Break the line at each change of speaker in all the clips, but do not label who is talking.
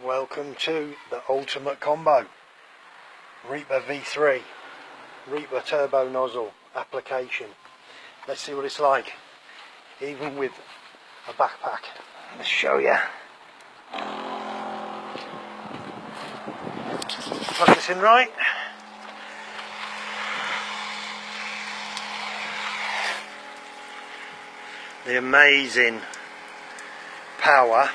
Welcome to the ultimate combo, Reaper V3, Reaper turbo nozzle application. Let's see what it's like, even with a backpack. Let's show you. Plug this in right. The amazing power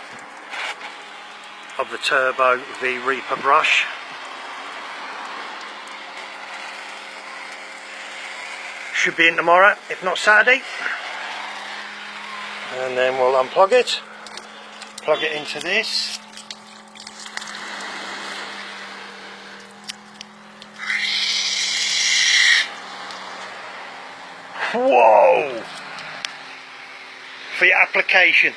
of the Turbo V Reaper brush. Should be in tomorrow, if not Saturday. And then we'll unplug it, plug it into this. Whoa! For your application.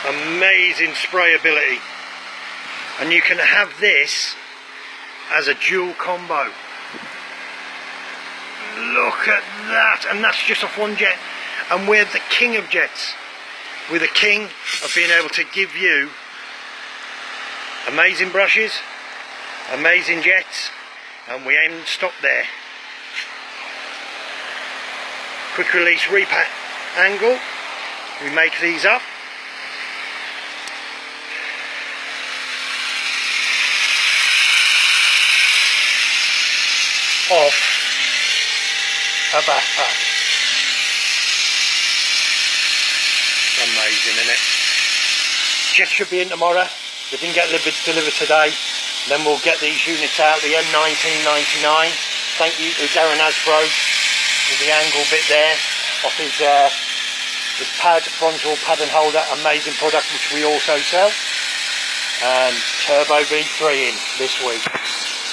Amazing sprayability, and you can have this as a dual combo. Look at that, and that's just off one jet, and we're the king of jets. We're the king of being able to give you amazing brushes, amazing jets, and we ain't stopped there. Quick release Reaper angle, we make these up. Off a backpack. Amazing, isn't it? Jets should be in tomorrow. They didn't get delivered today. Then we'll get these units out. The M1999. Thank you to Darren Hasbro with the angle bit there off his pad, Bronzewall pad and holder. Amazing product which we also sell. And Turbo V3 in this week.